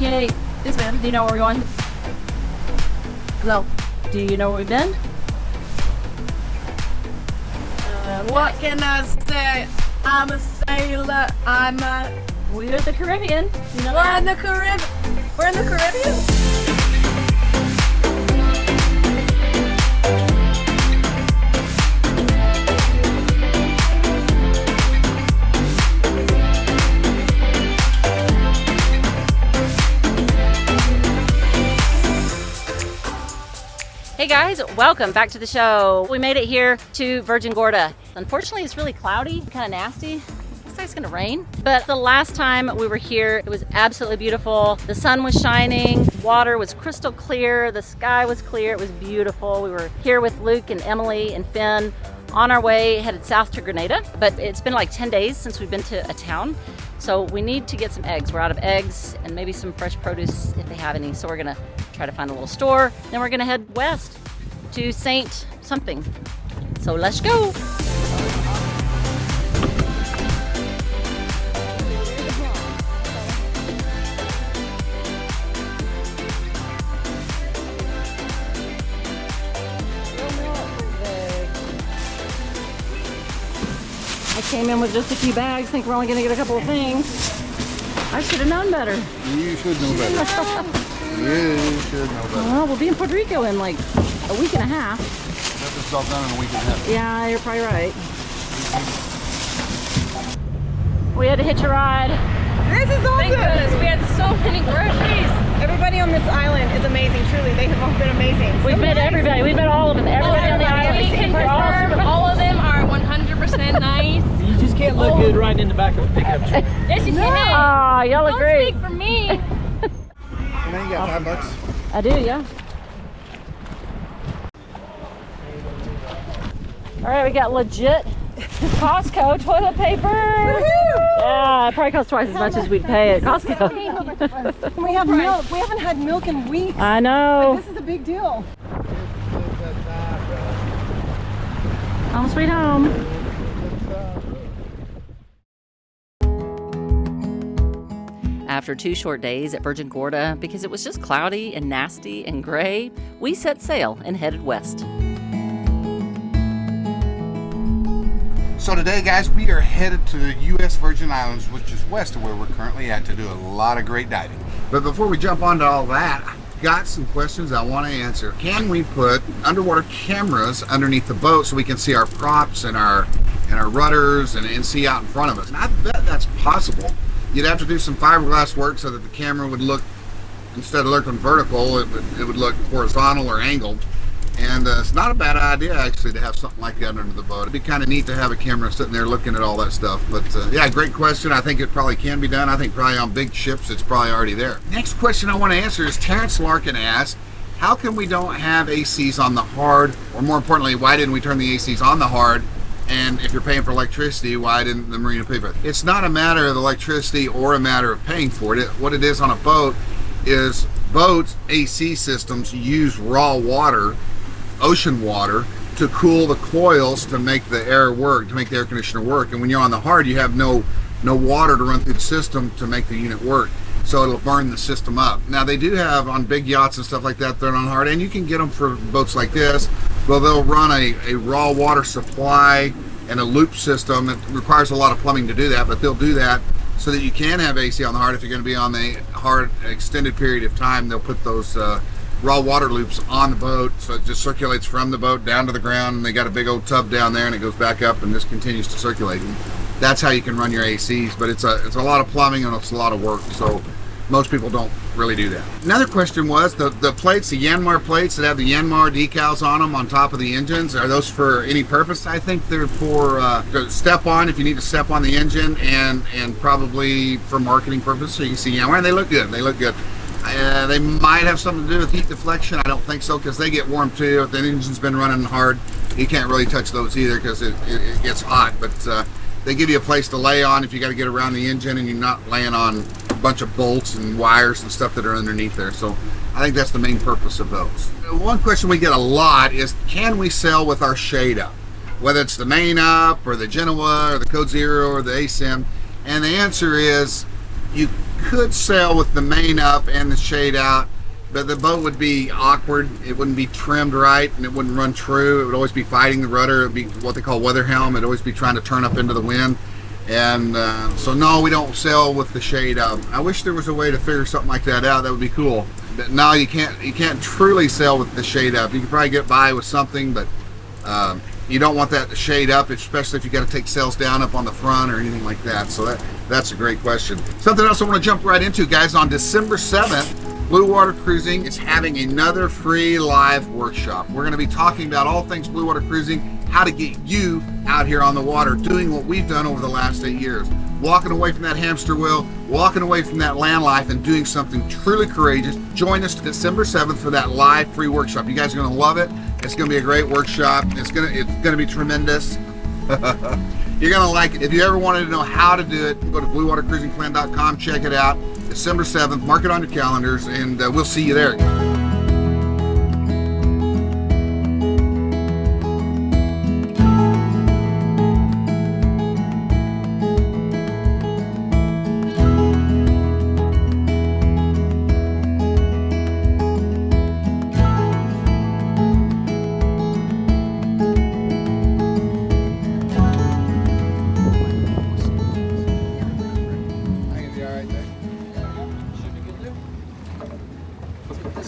Okay, this man, do you know where we're going? No. Do you know where we've been? What can I say? I'm a sailor. We're at the Caribbean. You know We're in the Caribbean. We're in the Caribbean. Hey guys, welcome back to the show. We made it here to Virgin Gorda. Unfortunately, it's really cloudy, kind of nasty. Looks like it's gonna rain. But the last time we were here, it was absolutely beautiful. The sun was shining, water was crystal clear, the sky was clear, it was beautiful. We were here with Luke and Emily and Finn on our way, headed south to Grenada. But it's been like 10 days since we've been to a town. So we need to get some eggs. We're out of eggs and maybe some fresh produce if they have any. So we're gonna try to find a little store. Then we're gonna head west to Saint something. So let's go. I came in with just a few bags, think we're only gonna get a couple of things. I should have known better. You should know better. You should know better. Well, we'll be in Puerto Rico in like a week and a half. That's itself done in a week and a half. Yeah, you're probably right. We had to hitch a ride. This is awesome. Thank goodness, we had so many groceries. Everybody on this island is amazing. Truly, they have all been amazing. We've met everybody. We've met all of them. Everybody on the island. We can We're all confirm super- all of them are 100% nice. You just can't look good riding in the back of a pickup truck. Yes, you can. Aw, y'all look Don't great. speak for me. Now you got $5. I do, yeah. All right, we got legit Costco toilet paper. Yeah, it probably costs twice as much as we'd pay at Costco. We have milk. We haven't had milk in weeks. I know. This is a big deal. Home sweet home. After 2 short days at Virgin Gorda, because it was just cloudy and nasty and gray, we set sail and headed west. So today, guys, we are headed to the U.S. Virgin Islands, which is west of where we're currently at, to do a lot of great diving. But before we jump onto all that, I've got some questions I want to answer. Can we put underwater cameras underneath the boat so we can see our props and our rudders and see out in front of us? And I bet that's possible. You'd have to do some fiberglass work so that the camera would look, instead of looking vertical, it would look horizontal or angled. And it's not a bad idea, actually, to have something like that under the boat. It'd be kind of neat to have a camera sitting there looking at all that stuff. But yeah, great question. I think it probably can be done. I think probably on big ships, it's probably already there. Next question I want to answer is Terrence Larkin asked, how come we don't have ACs on the hard? Or more importantly, why didn't we turn the ACs on the hard? And if you're paying for electricity, why didn't the marina pay for it? It's not a matter of electricity or a matter of paying for it. What it is on a boat is boats, AC systems use raw water, ocean water, to cool the coils to make the air work, to make the air conditioner work. And when you're on the hard, you have no water to run through the system to make the unit work. So it'll burn the system up. Now they do have on big yachts and stuff like that, they're on hard, and you can get them for boats like this. Well, they'll run a raw water supply and a loop system. It requires a lot of plumbing to do that, but they'll do that so that you can have AC on the hard. If you're going to be on the hard extended period of time, they'll put those raw water loops on the boat, so it just circulates from the boat down to the ground, and they got a big old tub down there, and it goes back up and just continues to circulate. And that's how you can run your ACs, but it's a lot of plumbing and it's a lot of work, so most people don't really do that. Another question was the plates, the Yanmar plates that have the Yanmar decals on them on top of the engines, are those for any purpose? I think they're for step on, if you need to step on the engine, and probably for marketing purposes, so you can see Yanmar, and they look good. They look good. They might have something to do with heat deflection. I don't think so, because they get warm too. If the engine's been running hard, you can't really touch those either because it gets hot. But they give you a place to lay on if you got to get around the engine and you're not laying on a bunch of bolts and wires and stuff that are underneath there. So I think that's the main purpose of those. One question we get a lot is, can we sail with our shade up? Whether it's the main up or the Genoa or the Code Zero or the ASIM. And the answer is, you could sail with the main up and the shade out, but the boat would be awkward. It wouldn't be trimmed right, and it wouldn't run true. It would always be fighting the rudder. It would be what they call weather helm. It'd always be trying to turn up into the wind. And so no, we don't sail with the shade up. I wish there was a way to figure something like that out. That would be cool. But no, you can't truly sail with the shade up. You can probably get by with something, but you don't want that shade up, especially if you got to take sails down up on the front or anything like that. So that's a great question. Something else I want to jump right into, guys. On December 7th, Blue Water Cruising is having another free live workshop. We're going to be talking about all things blue water cruising, how to get you out here on the water, doing what we've done over the last 8 years. Walking away from that hamster wheel, walking away from that land life, and doing something truly courageous. Join us December 7th for that live free workshop. You guys are going to love it. It's going to be a great workshop. It's going to be tremendous. You're going to like it. If you ever wanted to know how to do it, go to bluewatercruisingplan.com, check it out. December 7th, mark it on your calendars, and we'll see you there.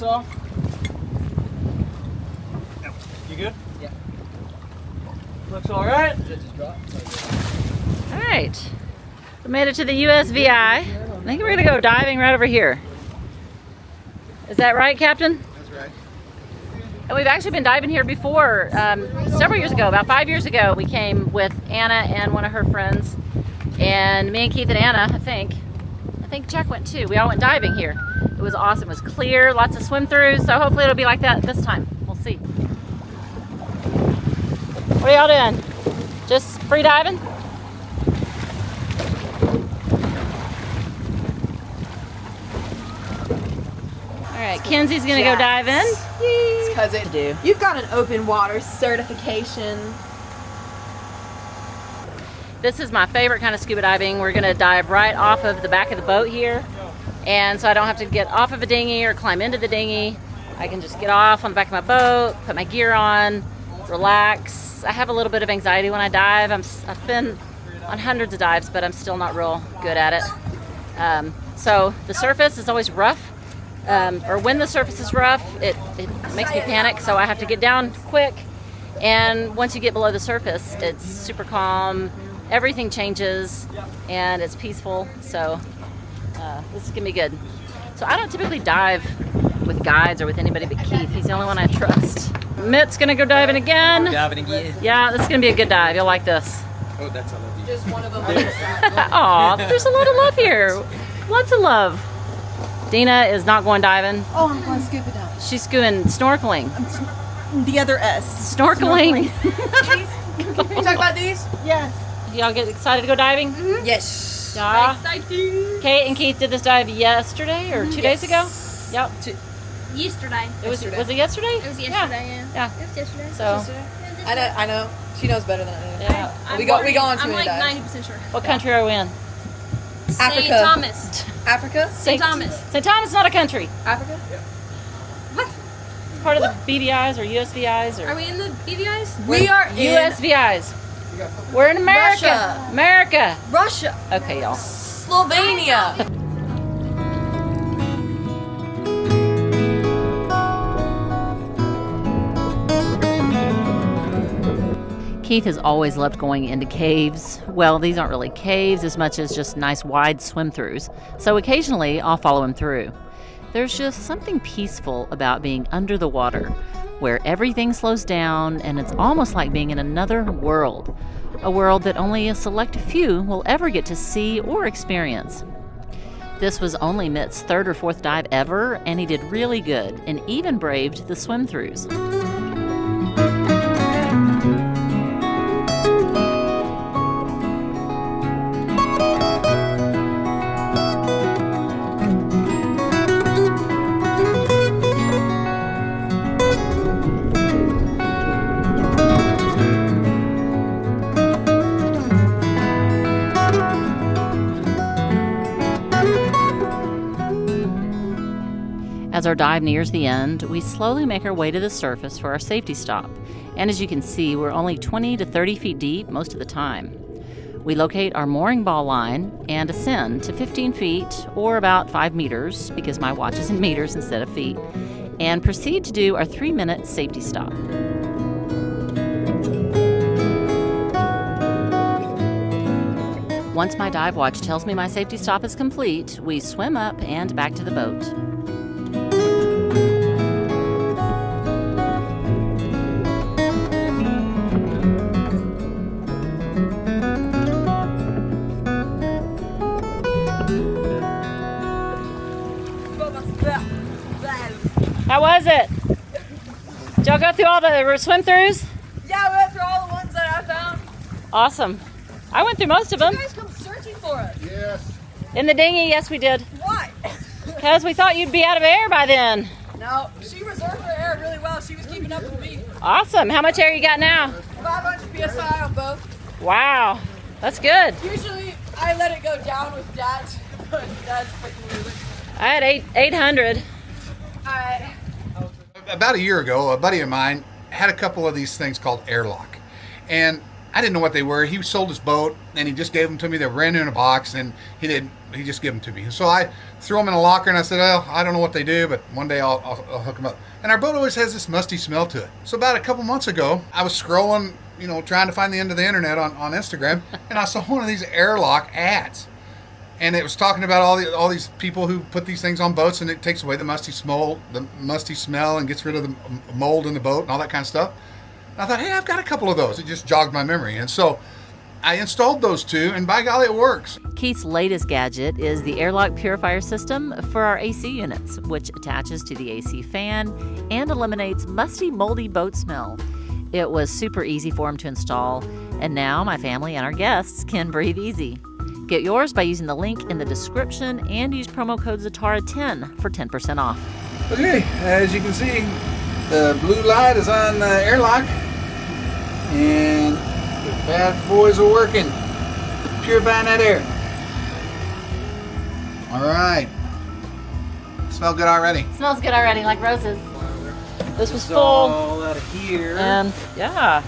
Off. You good? Yeah. Looks all right. All right, we made it to the USVI. I think we're gonna go diving right over here. Is that right, Captain? That's right. And we've actually been diving here before. Several years ago, about 5 years ago, we came with Anna and one of her friends, and me and Keith and Anna, I think Jack went too. We all went diving here. It was awesome. It was clear, lots of swim throughs, so hopefully it'll be like that this time. We'll see. What are y'all doing? Just free diving? All right, Kenzie's gonna go dive in. It's because it do. You've got an open water certification. This is my favorite kind of scuba diving. We're gonna dive right off of the back of the boat here. And so I don't have to get off of a dinghy or climb into the dinghy. I can just get off on the back of my boat, put my gear on, relax. I have a little bit of anxiety when I dive. I've been on hundreds of dives, but I'm still not real good at it. So the surface is always rough, or when the surface is rough, it makes me panic, so I have to get down quick. And once you get below the surface, it's super calm. Everything changes, and it's peaceful. So this is gonna be good. So I don't typically dive with guides or with anybody but Keith. He's the only one I trust. Mitt's gonna go diving again. Diving again. Yeah, this is gonna be a good dive. You'll like this. Oh, that's a love you. Just one of them. Aw, there's a lot of love here. Lots of love. Dina is not going diving. Oh, I'm going scuba diving. She's going snorkeling. The other S. Snorkeling. Can we talk about these? Yes. Y'all get excited to go diving? Yes. Yeah. Exciting. Kate and Keith did this dive yesterday or 2 days ago? Yep. Yesterday. Was it yesterday? It was yesterday, yeah. Yeah. It was yesterday. So, I know. She knows better than I do. yeah. We go on to I'm many like dives. 90% sure. What country are we in? Africa. St. Thomas. Africa? St. Thomas. St. Thomas is not a country. Africa? What? Part of the BVIs or USVIs or Are we in the BVIs? We are in USVIs. We're in America. Russia. America. Russia. Okay, y'all. Slovenia. Keith has always loved going into caves. Well, these aren't really caves as much as just nice wide swim-throughs. So occasionally I'll follow him through. There's just something peaceful about being under the water, where everything slows down and it's almost like being in another world. A world that only a select few will ever get to see or experience. This was only Mitt's third or fourth dive ever, and he did really good and even braved the swim-throughs. As our dive nears the end, we slowly make our way to the surface for our safety stop. And as you can see, we're only 20 to 30 feet deep most of the time. We locate our mooring ball line and ascend to 15 feet, or about 5 meters, because my watch is in meters instead of feet, and proceed to do our 3-minute safety stop. Once my dive watch tells me my safety stop is complete, we swim up and back to the boat. How was it? Did y'all go through all the swim-throughs? Yeah, we went through all the ones that I found. Awesome. I went through most of them. You guys come searching for us. Yes. In the dinghy, yes we did. Why? Because we thought you'd be out of air by then. No, she reserved her air really well. She was keeping up with me. Awesome. How much air you got now? 500 PSI on both. Wow. That's good. Usually, I let it go down with Dad, but Dad's freaking moving. I had 800. Alright. About a year ago, a buddy of mine had a couple of these things called Airlock. And I didn't know what they were. He sold his boat and he just gave them to me. They were brand new in a box and he just gave them to me. So I threw them in a locker and I said, oh, I don't know what they do, but one day I'll hook them up. And our boat always has this musty smell to it. So about a couple months ago, I was scrolling, trying to find the end of the internet on Instagram, and I saw one of these Airlock ads. And it was talking about all these people who put these things on boats, and it takes away the musty smell, and gets rid of the mold in the boat and all that kind of stuff. And I thought, hey, I've got a couple of those. It just jogged my memory. And so I installed those two, and by golly, it works. Keith's latest gadget is the Airlock purifier system for our AC units, which attaches to the AC fan and eliminates musty, moldy boat smell. It was super easy for him to install, and now my family and our guests can breathe easy. Get yours by using the link in the description and use promo code ZATARA10 for 10% off. Okay, as you can see, the blue light is on the Airlock, and the bad boys are working, purifying that air. All right. Smell good already. Smells good already, like roses. This was full. All out of here. And yeah,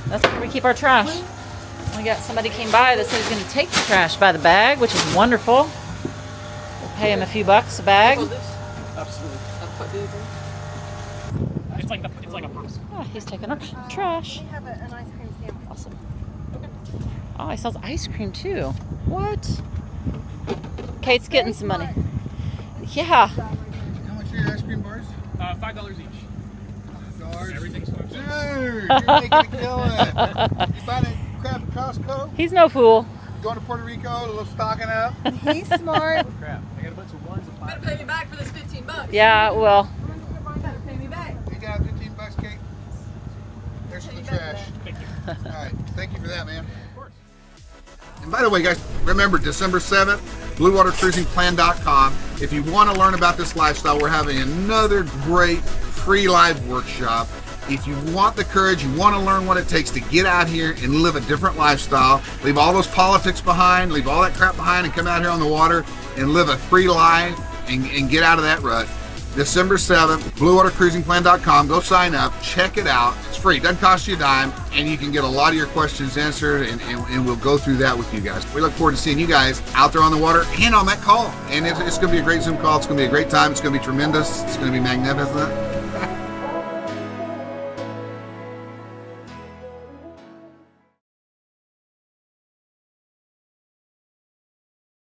that's where we keep our trash. We got somebody came by that said he's going to take the trash by the bag, which is wonderful. We'll pay him a few bucks a bag. Absolutely. It's like a purse. Oh, he's taking our trash. Awesome. Oh, he sells ice cream too. What? Kate's getting some money. Yeah. How much are your ice cream bars? $5 each. $5. Everything's Dude, you're making a killing. You buy that crap at Costco? He's no fool. Going to Puerto Rico, a little stocking up. He's smart. crap. I got a bunch of ones and Better pay me back for this 15 bucks. Yeah, well. Better pay me back. You got $15, Kate? There's for the trash. Thank you. All right, thank you for that, man. And by the way, guys, remember December 7th, BlueWaterCruisingPlan.com. If you want to learn about this lifestyle, we're having another great free live workshop. If you want the courage, you want to learn what it takes to get out here and live a different lifestyle, leave all those politics behind, leave all that crap behind, and come out here on the water and live a free life and get out of that rut. December 7th, BlueWaterCruisingPlan.com. Go sign up, check it out. It's free, doesn't cost you a dime, and you can get a lot of your questions answered, and we'll go through that with you guys. We look forward to seeing you guys out there on the water and on that call. And it's going to be a great Zoom call. It's going to be a great time. It's going to be tremendous. It's going to be magnificent.